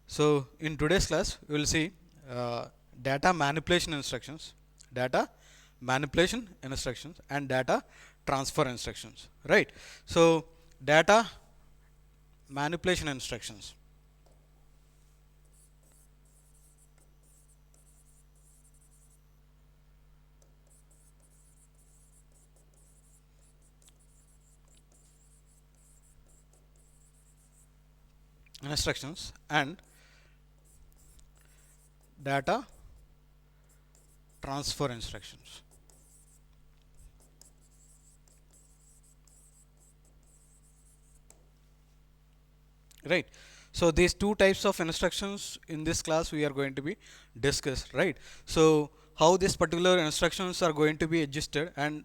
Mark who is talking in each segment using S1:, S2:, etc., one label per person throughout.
S1: So in today's class, we will see data manipulation instructions, and data transfer instructions. Right. So data manipulation instructions. Instructions and data transfer instructions. Right. So these two types of instructions in this class we are going to be discussed. Right. So how this particular instructions are going to be adjusted, and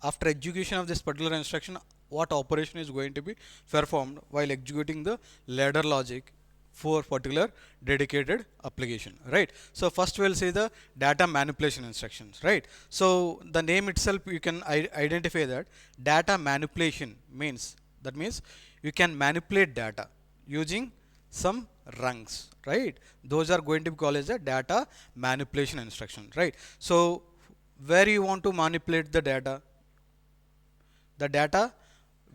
S1: after execution of this particular instruction, what operation is going to be performed while executing the ladder logic for particular dedicated application. Right. So first we'll see the data manipulation instructions. Right. So the name itself, you can identify that data manipulation means, that means you can manipulate data using some rungs. Right. Those are going to be called as a data manipulation instruction. Right. So where you want to manipulate the data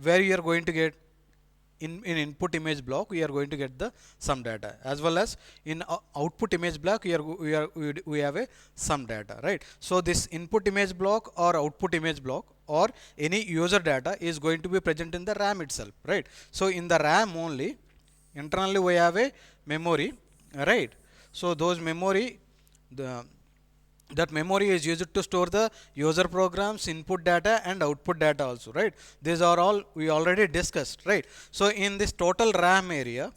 S1: where you are going to get in input image block, we are going to get the some data, as well as in output image block we have a some data. Right. So this input image block or output image block or any user data is going to be present in the RAM itself. Right. So in the RAM only, internally we have a memory. Right. So those memory, the that memory is used to store the user programs, input data and output data also. Right. These are all we already discussed. Right. So in this total RAM area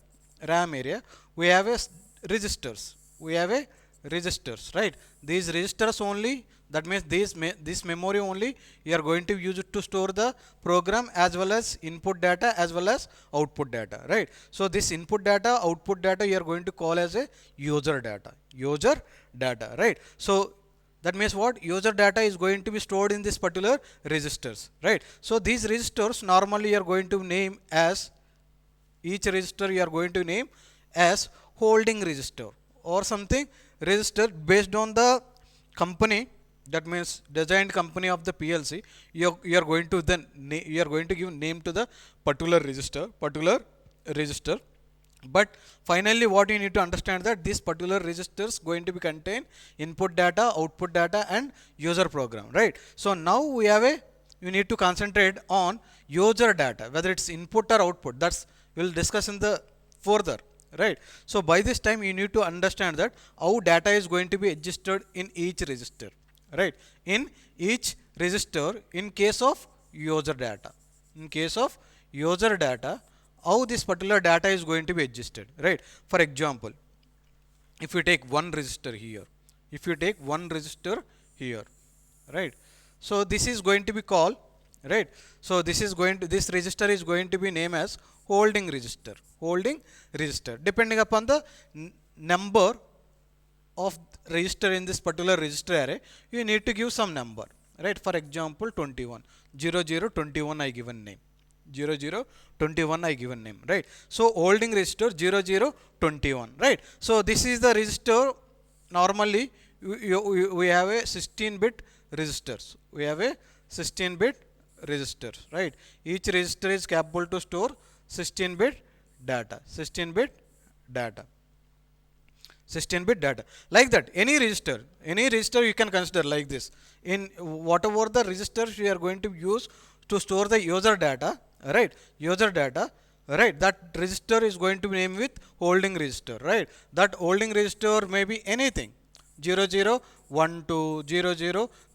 S1: we have a registers, right. These registers only, that means this memory only you are going to use it to store the program as well as input data as well as output data. Right. So this input data, output data you are going to call as a user data. Right. So that means what? User data is going to be stored in this particular registers. Right. So these registers normally you are going to name as, each register you are going to name as holding register or something register based on the company, that means designed company of the PLC. You are going to then you are going to give name to the particular register. But finally what you need to understand that this particular registers going to be contain input data, output data and user program. Right. So now we have a, you need to concentrate on user data, whether it's input or output. That's we'll discuss in the further. Right. So by this time you need to understand that how data is going to be adjusted in each register. Right. In each register in case of user data. In case of user data, how this particular data is going to be adjusted. Right. For example, if you take one register here, right. So this is going to be called, right. So this is going to, this register is going to be named as holding register, depending upon the number of register in this particular register array, you need to give some number. Right. For example, 21 00 21 I given name, 0021 I given name. Right. So holding register 0021. Right. So this is the register. Normally we have a 16-bit registers. We have a 16-bit register. Right. Each register is capable to store 16-bit data. 16-bit data, like that. Any register you can consider like this. In whatever the registers you are going to use to store the user data, right, right, that register is going to be named with holding register. Right. That holding register may be anything, 0012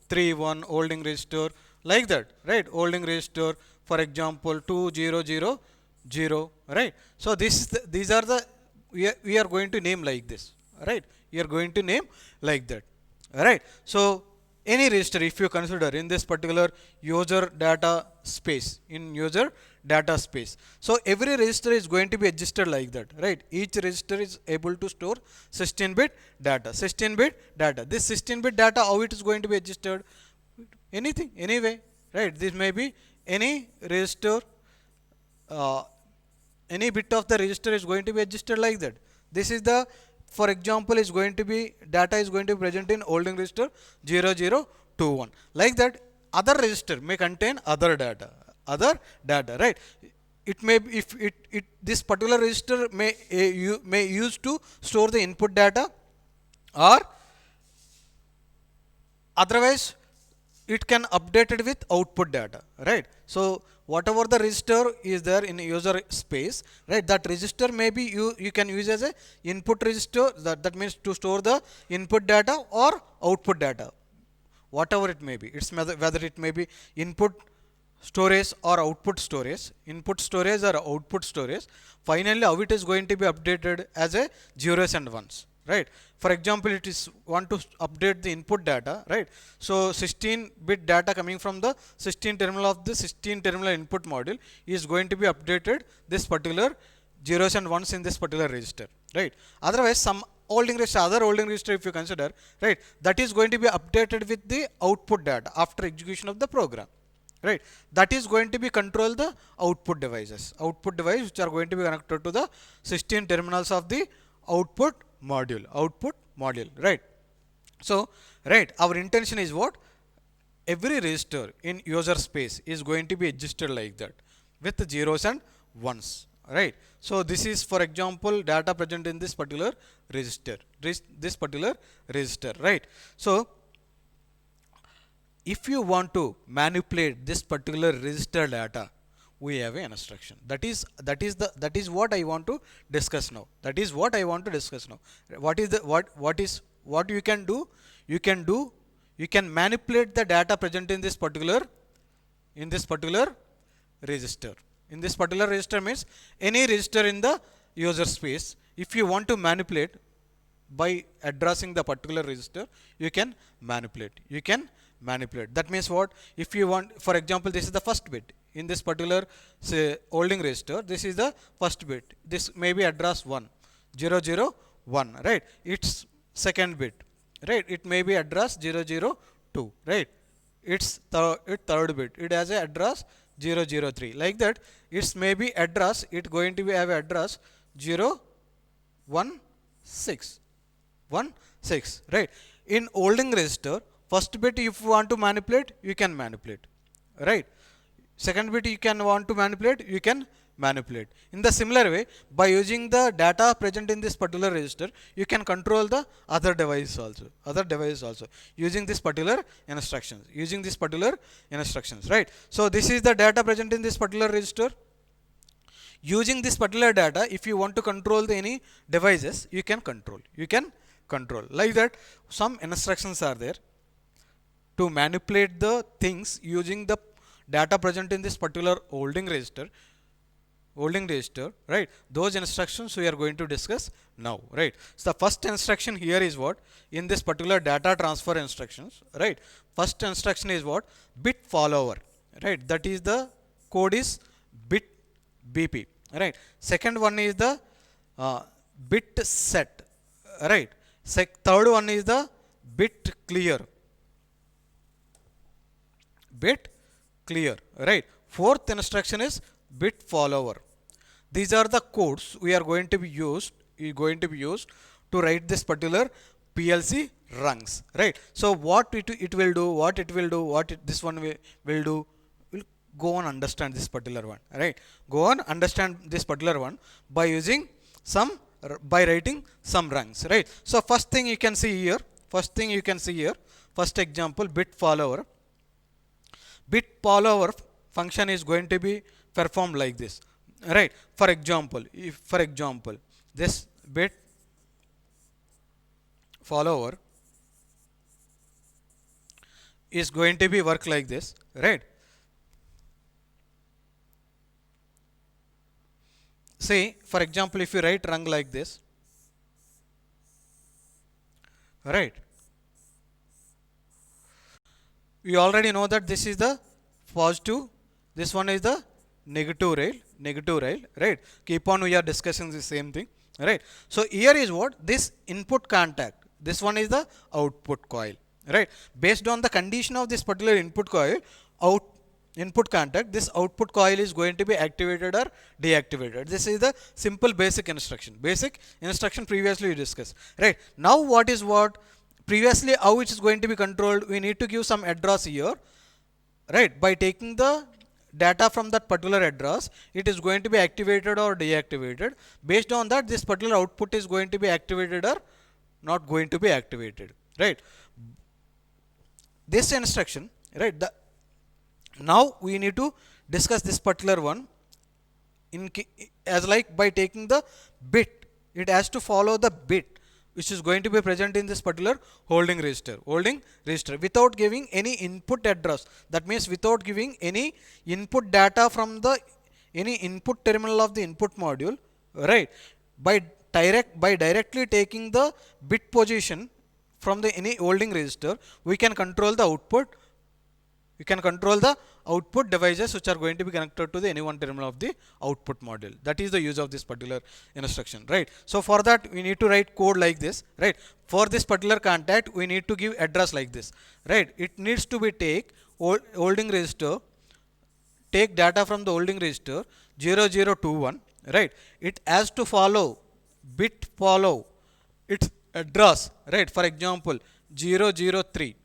S1: 0031 holding register, like that. Right. Holding register, for example 2000. Right. So these are the, we are going to name like this. Right. You are going to name like that. Right. So any register if you consider in this particular user data space, so every register is going to be adjusted like that. Right. Each register is able to store 16-bit data. This 16-bit data, how it is going to be adjusted? Anything, anyway. Right. This may be any register, any bit of the register is going to be adjusted like that. This is the, for example, is going to be data is going to be present in holding register 0021. Like that, other register may contain other data, right? It may be, if this particular register may use to store the input data, or otherwise it can update it with output data, right? So whatever the register is there in user space, right, that register may be you can use as a input register, that means to store the input data or output data, whatever it may be. It's whether it may be input storage or output storage, input storage or output storage. Finally, how it is going to be updated as a zeros and ones, right? For example, it is want to update the input data, right? So 16-bit data coming from the 16 terminal of the 16 terminal input module is going to be updated this particular zeros and ones in this particular register, right? Otherwise, some holding register, other holding register if you consider, right, that is going to be updated with the output data after execution of the program, right? That is going to be control the output devices, output device which are going to be connected to the 16 terminals of the output module, right? So, right, our intention is what? Every register in user space is going to be adjusted like that with the zeros and ones, right? So this is, for example, data present in this particular register, right? So if you want to manipulate this particular register data, we have an instruction. That is what I want to discuss now. What you can do? You can manipulate the data present in this particular register. In this particular register means any register in the user space. If you want to manipulate by addressing the particular register, you can manipulate. That means what? If you want, for example, this is the first bit in this particular, say, holding register. This is the first bit. This may be address 1, 0, 0, 1, right? Its second bit, right? It may be address 0, 0, 2, right? Its third bit. It has a address 0, 0, 3. Like that, its may be address. It going to be have address 0, 1, 6, 1, 6, right? In holding register, first bit if you want to manipulate, you can manipulate, right? Second bit you can want to manipulate, you can manipulate. In the similar way, by using the data present in this particular register, you can control the other device also, using this particular instructions, right? So this is the data present in this particular register. Using this particular data, if you want to control any devices, you can control. Like that, some instructions are there to manipulate the things using the data present in this particular holding register, right? Those instructions we are going to discuss now, right? So the first instruction here is what? In this particular data transfer instructions, right? First instruction is what? Bit follower, right? That is the code is bit BP, right? Second one is the bit set, right? Third one is the bit clear, right? Fourth instruction is bit follower. These are the codes we are going to be used to write this particular PLC rungs, right? So what it will do, this one will do, will go on understand this particular one, right? Go on understand this particular one by using by writing some rungs, right? So first thing you can see here, first example, bit follower. Bit follower function is going to be performed like this, right? For example, this bit follower is going to be work like this, right? See, for example, if you write rung like this, right? We already know that this is the positive, this one is the negative rail, right? Keep on, we are discussing the same thing, right? So here is what? This input contact, this one is the output coil, right? Based on the condition of this particular input coil, input contact, this output coil is going to be activated or deactivated. This is the simple basic instruction previously we discussed, right? Now what is what previously how it is going to be controlled, we need to give some address here, right? By taking the data from that particular address, it is going to be activated or deactivated. Based on that, this particular output is going to be activated or not going to be activated, right? This instruction, right? Now we need to discuss this particular one as like by taking the bit, it has to follow the bit which is going to be present in this particular holding register without giving any input address. That means without giving any input data from the any input terminal of the input module, right? By directly taking the bit position from the any holding register, we can control the output. You can control the output devices which are going to be connected to the any one terminal of the output module. That is the use of this particular instruction, right? So for that we need to write code like this, right? For this particular contact we need to give address like this, right? It needs to be take holding register, take data from the holding register 0021, right? It has to follow its address, right? For example 003,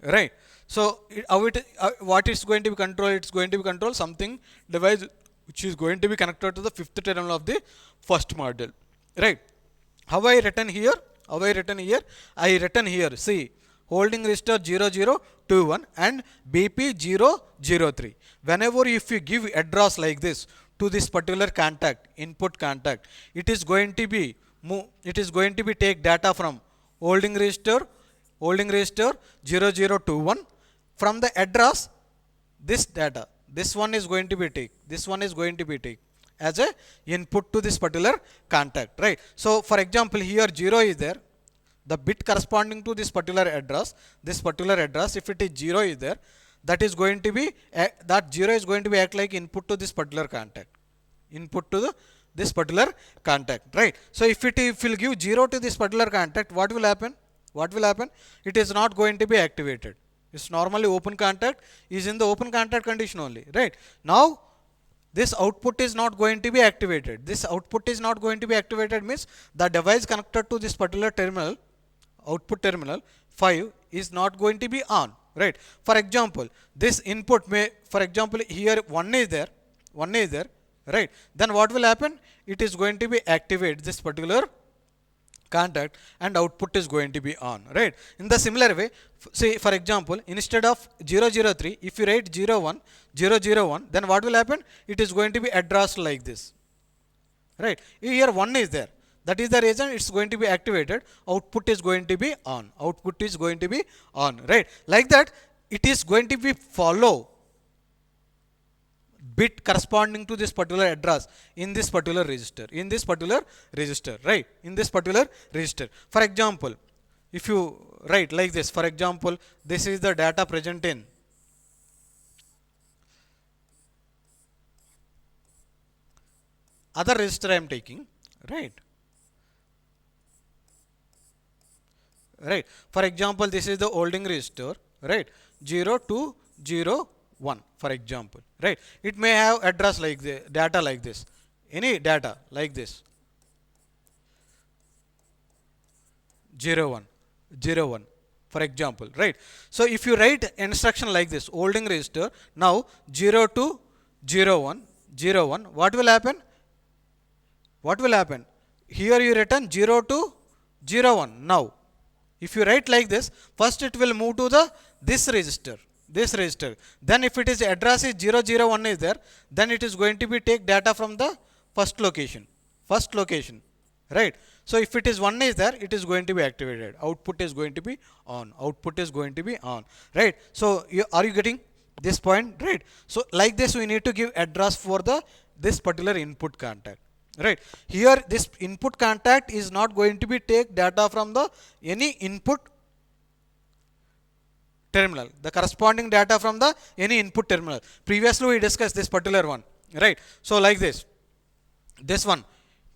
S1: right? So what it's going to be control, it's going to be control something device which is going to be connected to the fifth terminal of the first module, right? How I written here, I written here, see, holding register 0021 and BP 003. Whenever if you give address like this to this particular contact, input contact, it is going to be take data from holding register 0021. From the address, this data, this one is going to be take as a input to this particular contact, right? So for example here 0 is there, the bit corresponding to this particular address, if it is 0 is there, that is going to be that 0 is going to be act like input to this particular contact, this particular contact, right? So if will give 0 to this particular contact, what will happen? It is not going to be activated. It's normally open contact, is in the open contact condition only, right? Now this output is not going to be activated. Means the device connected to this particular terminal, output terminal 5, is not going to be on, right? For example, this input may, for example here 1 is there, right? Then what will happen? It is going to be activate this particular contact and output is going to be on, right? In the similar way, say for example instead of 003, if you write 001, then what will happen? It is going to be addressed like this, right? Here 1 is there, that is the reason it's going to be activated, output is going to be on, right? Like that it is going to be follow bit corresponding to this particular address in this particular register, right? In this particular register. For example, if you write like this, for example, this is the data present in other register I am taking, right? For example, this is the holding register, right? 0201, for example, right? It may have address like this, data like this, any data like this, 01, for example, right? So if you write instruction like this, holding register, now 0201, what will happen? Here you written 0201. Now if you write like this, first it will move to the this register. Then if it is address is 001 is there, then it is going to be take data from the first location, right? So if it is 1 is there, it is going to be activated, output is going to be on, right? So are you getting this point, right? So like this we need to give address for the this particular input contact, right? Here this input contact is not going to be take data from the any input terminal, the corresponding data from the any input terminal. Previously we discussed this particular one, right? So like this one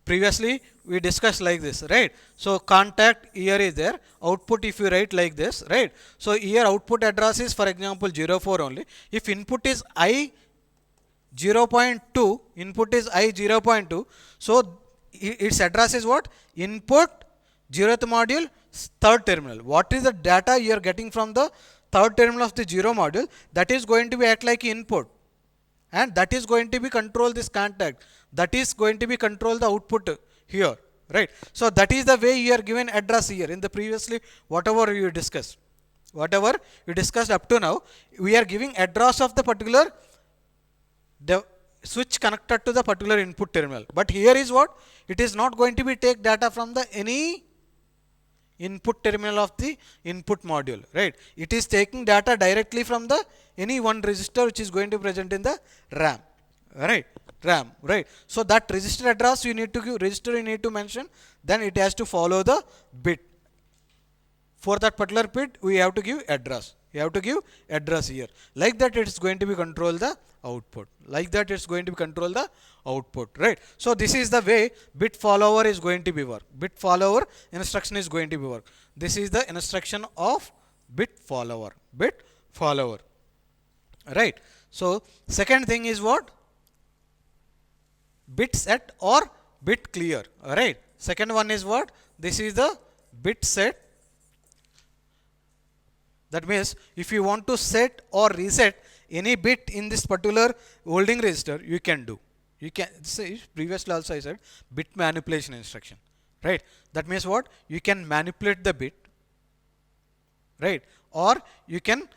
S1: previously we discussed like this, right? So contact here is there, output if you write like this, right? So here output address is for example 04 only. If input is I 0.2, input is I 0.2, so its address is what? Input 0th module third terminal. What is the data you are getting from the third terminal of the 0 module? That is going to be act like input, and that is going to be control this contact, that is going to be control the output here, right? So that is the way you are given address here in the previously whatever you discussed, up to now, we are giving address of the particular the switch connected to the particular input terminal. But here is what? It is not going to be take data from the any input terminal of the input module, right? It is taking data directly from the any one register which is going to present in the RAM, right? RAM, right? So that register address you need to give, register you need to mention, then it has to follow the bit. For that particular bit we have to give address. You have to give address here. Like that it's going to be control the output. Like that it's going to be control the output, right? So this is the way bit follower is going to be work. Bit follower instruction is going to be work. This is the instruction of bit follower. Bit follower, right? So second thing is what? Bit set or bit clear, right? Second one is what? This is the bit set. That means if you want to set or reset any bit in this particular holding register, you can do. You can say previously also I said bit manipulation instruction, right? That means what? You can manipulate the bit, right? Or you can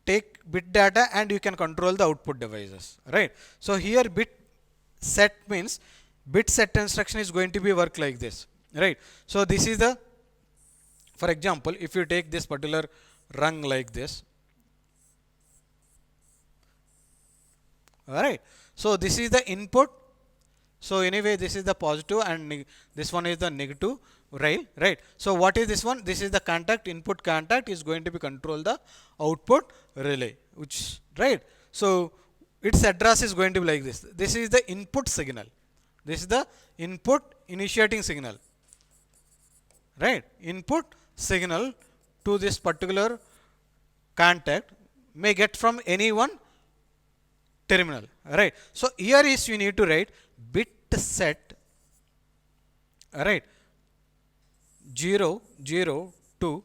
S1: take bit data and you can control the output devices, right? So here bit set means bit set instruction is going to be work like this, right? So this is the, for example, if you take this particular rung like this, all right? So this is the input. So anyway, this is the positive and this one is the negative rail, right? So what is this one? This is the contact. Input contact is going to be control the output relay, which, right? So its address is going to be like this. This is the input signal. This is the input initiating signal, right? Input signal to this particular contact may get from any one terminal, right? So here is you need to write bit set, right, 0 0 2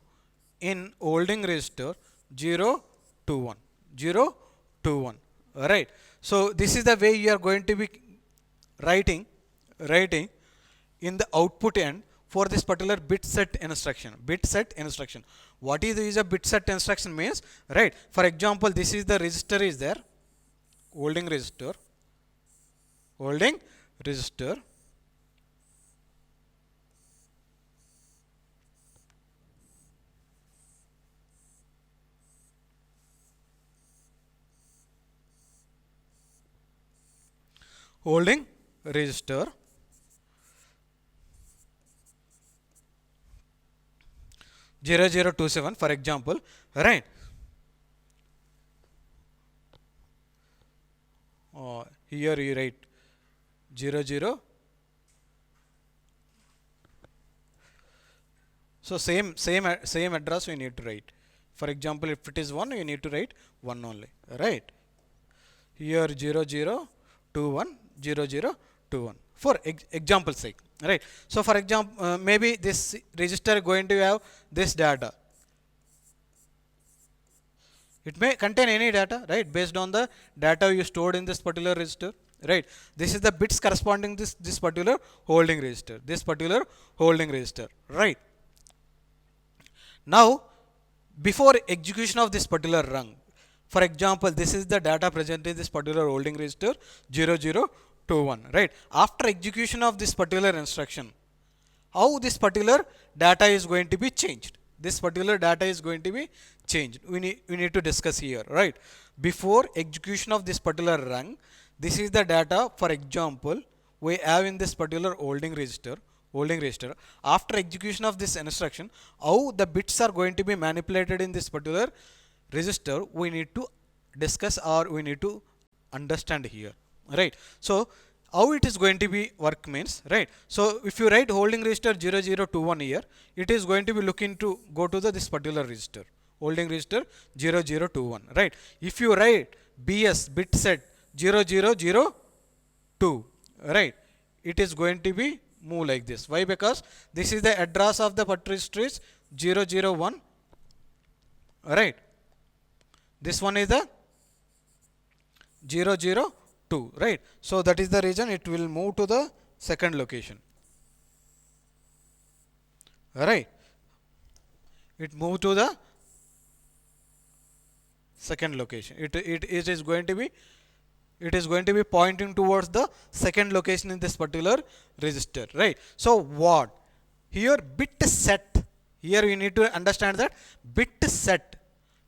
S1: in holding register 0 to 1 0 to 1, right? So this is the way you are going to be writing in the output end for this particular bit set instruction. Bit set instruction. What is the use of bit set instruction means, right? For example, this is the register is there, holding register, holding register, holding register 0027 for example, right? Here you write 00. So same address we need to write. For example, if it is 1, you need to write 1 only, right? Here 0021 0021 for example sake, right? So for example, maybe this register going to have this data. It may contain any data, right, based on the data you stored in this particular register, right? This is the bits corresponding this particular holding register, right? Now, before execution of this particular rung, for example, this is the data present in this particular holding register 0021, right? After execution of this particular instruction, how this particular data is going to be changed? This particular data is going to be changed. We need to discuss here, right? Before execution of this particular rung, this is the data, for example, we have in this particular holding register. After execution of this instruction, how the bits are going to be manipulated in this particular register, we need to discuss or we need to understand here, right? So how it is going to be work means, right? So if you write holding register 0021 here, it is going to be looking to go to the this particular register, holding register 0021, right? If you write BS bit set 0002, right, it is going to be move like this. Why? Because this is the address of the particular register is 001, right? This one is the 002, right? So that is the reason it will move to the second location, right? It move to the second location. It is going to be, it is going to be pointing towards the second location in this particular register, right? So what here bit set, here you need to understand that bit set,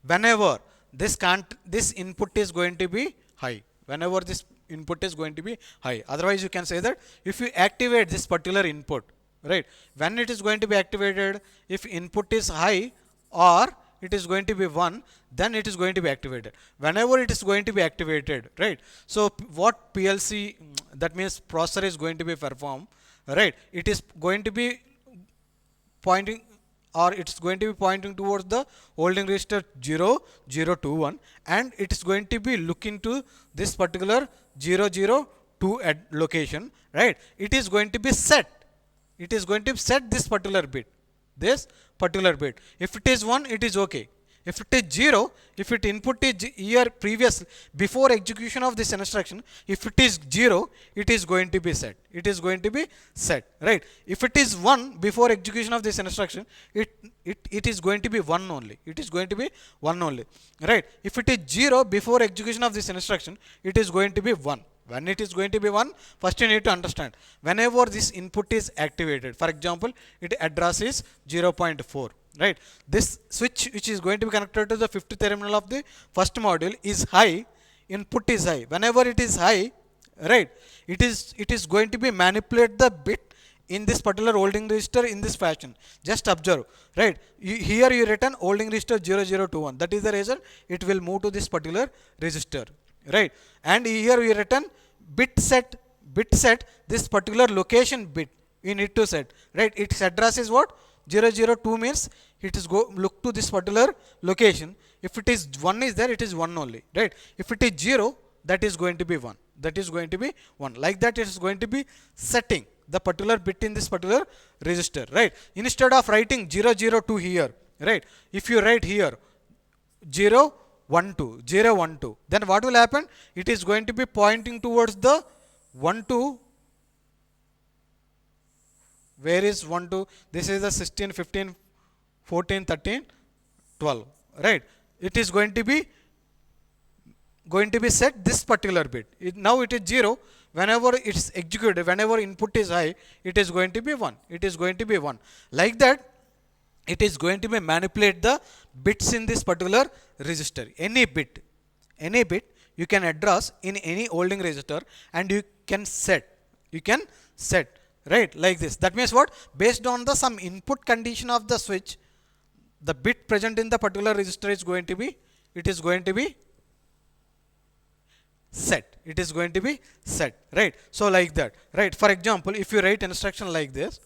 S1: whenever this input is going to be high, whenever this input is going to be high. Otherwise you can say that if you activate this particular input, right, when it is going to be activated, if input is high or it is going to be 1, then it is going to be activated. Whenever it is going to be activated, right? So what PLC, that means processor, is going to be perform, right? It is going to be pointing, or it's going to be pointing towards the holding register 0021, and it is going to be looking to this particular 002 at location, right? It is going to be set, it is going to set this particular bit, this particular bit. If it is 1, it is okay. If it is 0, if it input is here previous, before execution of this instruction, if it is 0, it is going to be set, it is going to be set, right? If it is 1 before execution of this instruction, it is going to be 1 only, it is going to be 1 only, right? If it is 0 before execution of this instruction, it is going to be 1. When it is going to be 1, first you need to understand, whenever this input is activated, for example, it address is 0.4, right? This switch which is going to be connected to the fifth terminal of the first module is high, input is high. Whenever it is high, right, it is going to be manipulate the bit in this particular holding register in this fashion. Just observe, right? Here you written holding register 0021, that is the reason it will move to this particular register, right? And here we written bit set this particular location bit you need to set, right? Its address is what? 002 means it is go look to this particular location. If it is 1 is there, it is 1 only, right? If it is 0, that is going to be 1, that is going to be 1. Like that it is going to be setting the particular bit in this particular register, right? Instead of writing 002 here, right, if you write here 012, then what will happen? It is going to be pointing towards the 1 2. Where is 1 2? This is the 16, 15, 14, 13, 12, right? It is going to be set this particular bit. Now it is 0. Whenever it is executed, whenever input is high, it is going to be 1. It is going to be 1. Like that, it is going to be manipulate the bits in this particular register. Any bit you can address in any holding register, and you can set, right, like this. That means what? Based on the some input condition of the switch, the bit present in the particular register is going to be, it is going to be set, it is going to be set, right? So like that, right? For example, if you write instruction like this,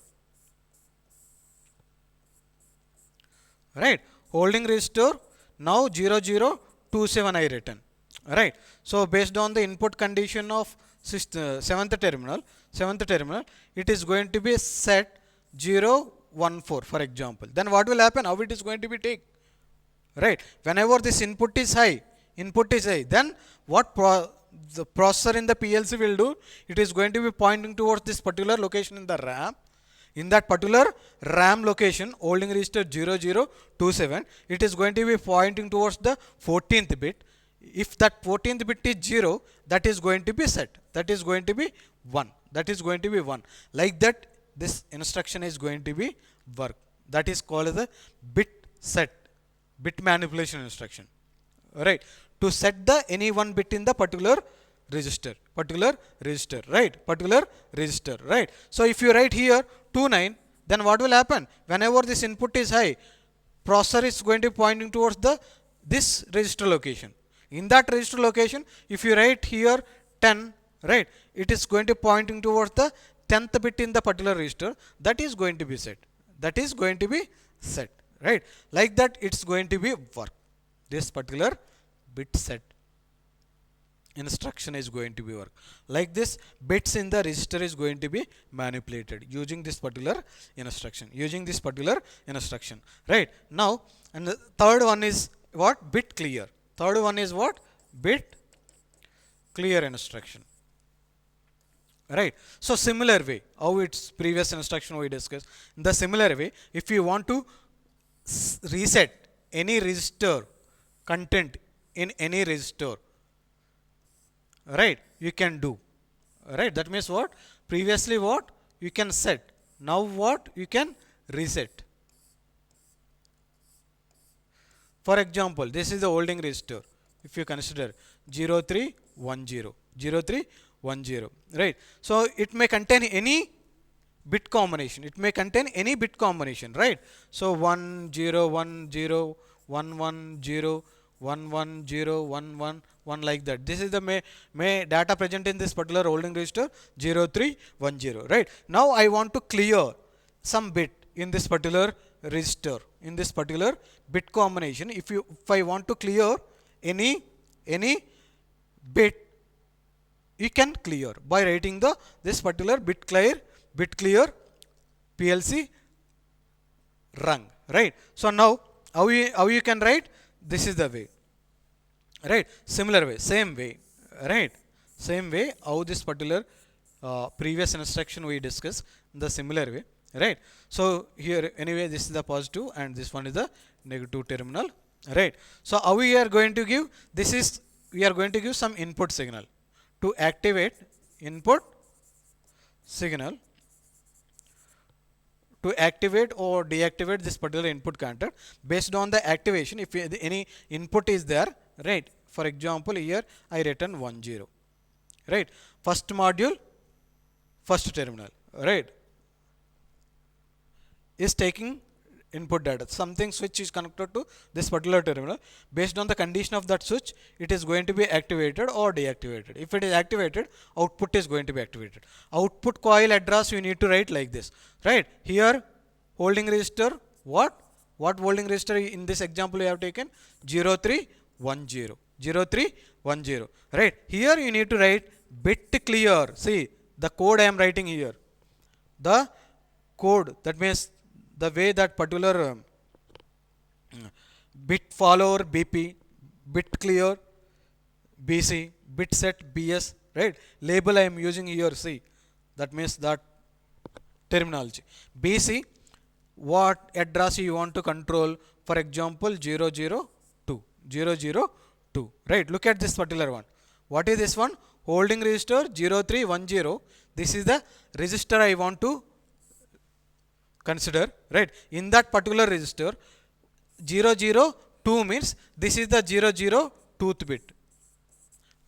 S1: right, holding register now 0027 I written, right? So based on the input condition of seventh terminal, it is going to be set 014, for example. Then what will happen? How it is going to be take, right? Whenever this input is high, then what the processor in the PLC will do? It is going to be pointing towards this particular location in the RAM. In that particular RAM location, holding register 0027, it is going to be pointing towards the 14th bit. If that 14th bit is 0, that is going to be set, that is going to be 1, that is going to be 1. Like that, this instruction is going to be work. That is called as a bit set, bit manipulation instruction, right? To set the any one bit in the particular register, right? Particular register, right? So if you write here 29, then what will happen? Whenever this input is high, processor is going to be pointing towards the this register location. In that register location, if you write here 10, right? It is going to pointing towards the 10th bit in the particular register. That is going to be set. That is going to be set, right? Like that it's going to be work. This particular bit set instruction is going to be work. Like this, bits in the register is going to be manipulated using this particular instruction. Right? Now, and the third one is what? Bit clear. Third one is what? Bit clear instruction. Right? So similar way, how its previous instruction we discussed. In the similar way, if you want to reset any register content in any register, right, you can do. Right? That means what? Previously what? You can set. Now what? You can reset. For example, this is the holding register. If you consider 0310, 0310, right? So it may contain any bit combination. It may contain any bit combination, right? So 1010, 110, 110, 1 like that. This is the may data present in this particular holding register 0310, right? Now I want to clear some bit in this particular register, in this particular bit combination. If I want to clear any bit, you can clear by writing this particular bit clear PLC rung, right? So now how you can write? This is the way, right? Similar way, same way, right? Same way how this particular previous instruction we discussed, the similar way, right? So here anyway, this is the positive and this one is the negative terminal, right? So how we are going to give? This is, we are going to give some input signal to activate input signal to activate or deactivate this particular input counter. Based on the activation, if any input is there, right? For example, here I written 10, right? First module, first terminal, right, is taking input data. Something switch is connected to this particular terminal. Based on the condition of that switch, it is going to be activated or deactivated. If it is activated, output is going to be activated. Output coil address you need to write like this, right? Here holding register, what holding register in this example you have taken? 0310, 0310, right? Here you need to write bit clear. See the code I am writing here. The code, that means the way that particular bit follower BP, bit clear BC, bit set BS, right? Label I am using here, see, that means that terminology. BC, what address you want to control? For example, 002, right? Look at this particular one. What is this one? Holding register 0310. This is the register I want to consider, right? In that particular register 002 means this is the 002th bit,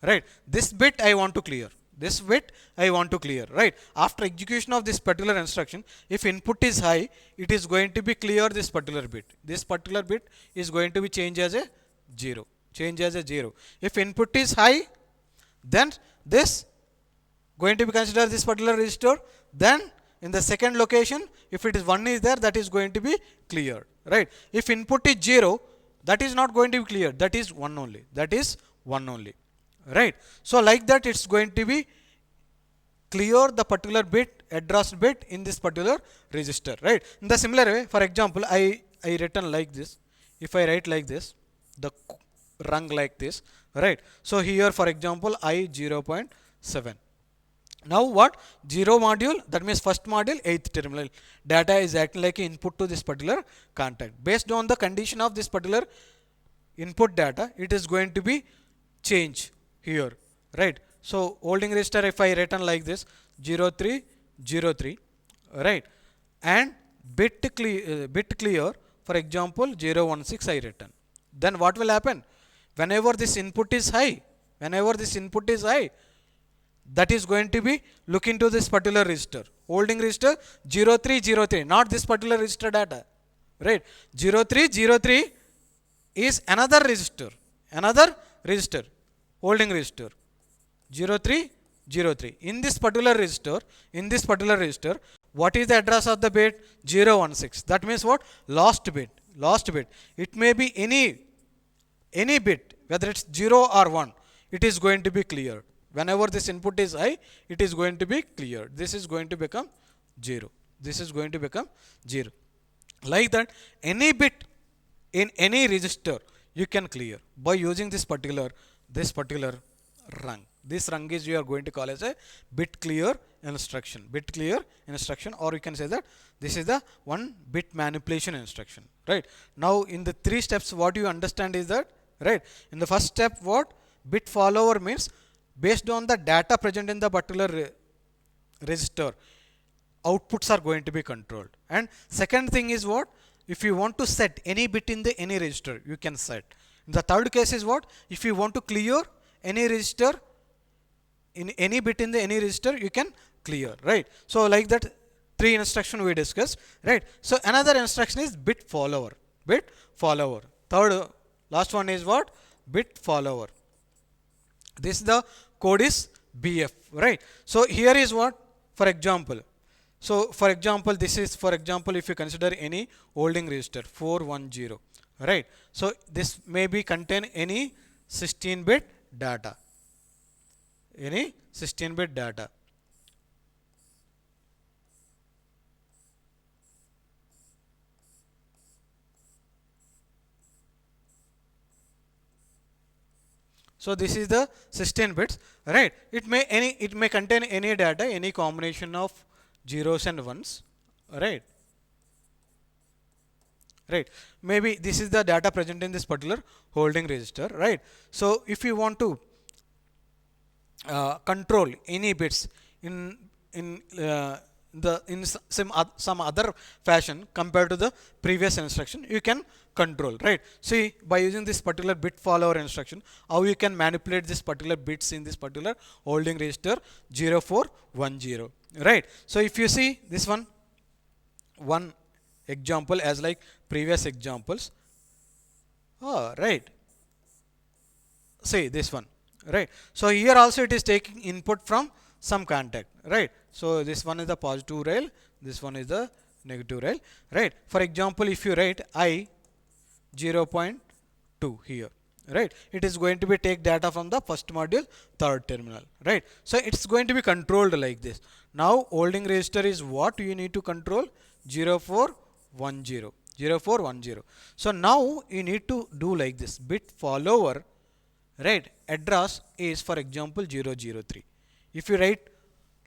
S1: right? This bit I want to clear. This bit I want to clear, right? After execution of this particular instruction, if input is high, it is going to be clear this particular bit. This particular bit is going to be changed as a 0. Change as a 0. If input is high, then this going to be considered this particular register. Then in the second location, if it is 1 is there, that is going to be cleared, right? If input is 0, that is not going to be cleared. That is 1 only. That is 1 only, right? So like that, it's going to be clear the particular bit, address bit in this particular register, right? In the similar way, for example, I written like this. If I write like this, the rung like this, right? So here, for example, I 0.7. Now what? 0 module, that means first module, 8th terminal. Data is acting like input to this particular contact. Based on the condition of this particular input data, it is going to be changed here, right? So holding register, if I written like this 0303, right? And bit clear, for example 016 I written. Then what will happen? Whenever this input is high, that is going to be look into this particular register. Holding register 0303, not this particular register data, right? 0303 is another register, holding register 03 03. In this particular register, what is the address of the bit? 016. That means what? Last bit. It may be any bit, whether it's 0 or 1, it is going to be cleared. Whenever this input is high, it is going to be cleared. This is going to become 0. Like that, any bit in any register you can clear by using this particular rung. This rung is you are going to call as a bit clear instruction. Or you can say that this is the one bit manipulation instruction. Right. Now in the 3 steps, what you understand is that, right, in the first step, what bit follower means, based on the data present in the particular register, outputs are going to be controlled. And second thing is what? If you want to set any bit in the any register, you can set. The third case is what? If you want to clear any register, in any bit in the any register, you can clear, right? So like that 3 instruction we discussed, right? So another instruction is bit follower. Third, last one is what? Bit follower. This the code is BF, right? So here is what? For example, this is, for example, if you consider any holding register 410, right? So this may be contain any 16-bit data. So this is the 16 bits, right? It may contain any data, any combination of zeros and ones, right? Maybe this is the data present in this particular holding register, right? So if you want to control any bits in some other fashion compared to the previous instruction, you can control, right? See, by using this particular bit follower instruction, how you can manipulate this particular bits in this particular holding register 0410, right? So if you see this one example as like previous examples, right? See this one, right? So here also it is taking input from some contact, right? So this one is the positive rail, this one is the negative rail, right? For example, if you write I 0.2 here, right, it is going to be take data from the first module, third terminal, right? So it's going to be controlled like this. Now holding register is what you need to control? 0410. So now you need to do like this: bit follower, right, address is, for example, 003. If you write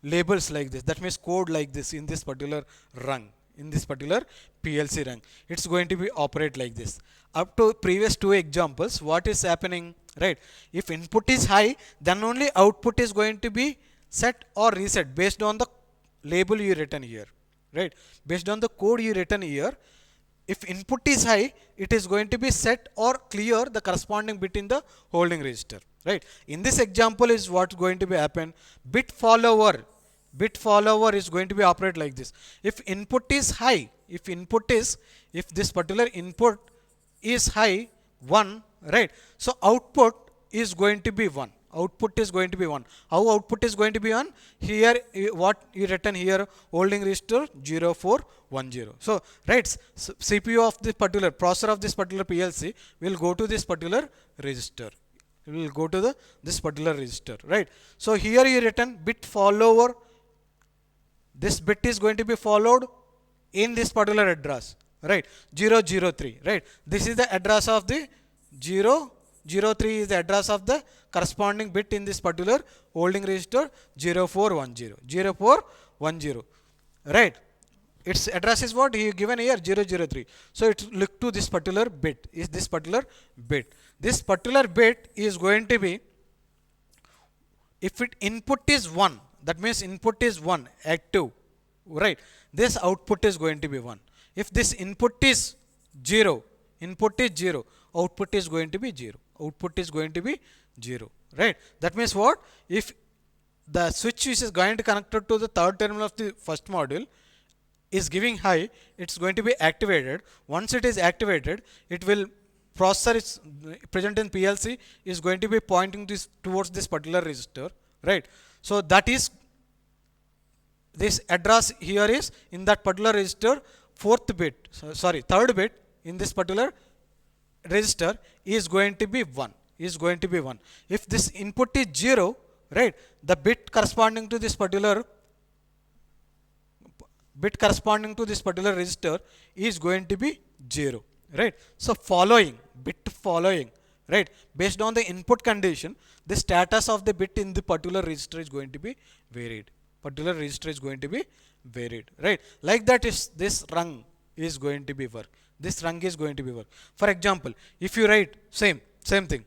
S1: labels like this, that means code like this in this particular rung, in this particular PLC rung, it's going to be operate like this. Up to previous 2 examples, what is happening, right? If input is high, then only output is going to be set or reset based on the label you written here, right? Based on the code you written here, if input is high, it is going to be set or clear the corresponding bit in the holding register, right? In this example is what's going to be happen. Bit follower is going to be operate like this. If input is high, if this particular input is high 1, right? So output is going to be 1. How output is going to be 1? Here what you written here, holding register 0410. So right, CPU of this particular processor of this particular PLC will go to this particular register. This particular register, right? So here you written bit follower. This bit is going to be followed in this particular address, right? 003, right? This is the address of the 003 is the address of the corresponding bit in this particular holding register 0410, right? Its address is what he given here, 003. So it look to this particular bit, this particular bit is going to be, if it input is 1, that means input is 1 active, right? This output is going to be 1. If this input is 0, output is going to be 0, right? That means what? If the switch which is going to connected to the third terminal of the first module is giving high, it's going to be activated. Once it is activated, it will processor is present in PLC is going to be pointing this towards this particular register, right? So that is, this address here is in that particular register, third bit in this particular register is going to be 1. If this input is 0, right, the bit corresponding to this particular register is going to be 0, right. So bit following, right, based on the input condition, the status of the bit in the particular register is going to be varied. Right. Like that is this rung is going to be work. For example, if you write same thing,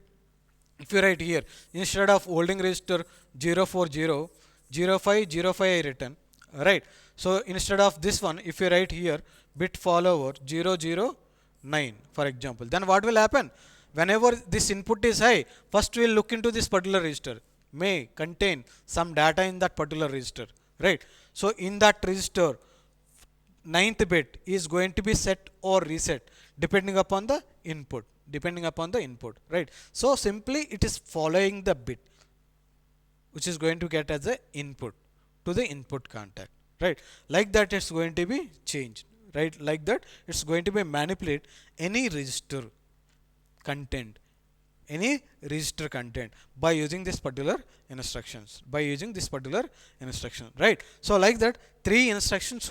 S1: if you write here, instead of holding register 040 0505 I written, right. So instead of this one, if you write here bit follower 009, for example, then what will happen? Whenever this input is high, first we will look into this particular register, may contain some data in that particular register, right. So in that register, ninth bit is going to be set or reset depending upon the input, right. So simply it is following the bit which is going to get as a input to the input contact, right. Like that it's going to be changed, right. Like that it's going to be manipulate any register content by using this particular instructions, right. So like that, three instructions,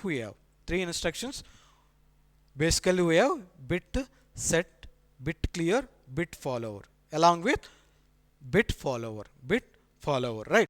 S1: basically we have bit set, bit clear, bit follower, along with bit follower, right.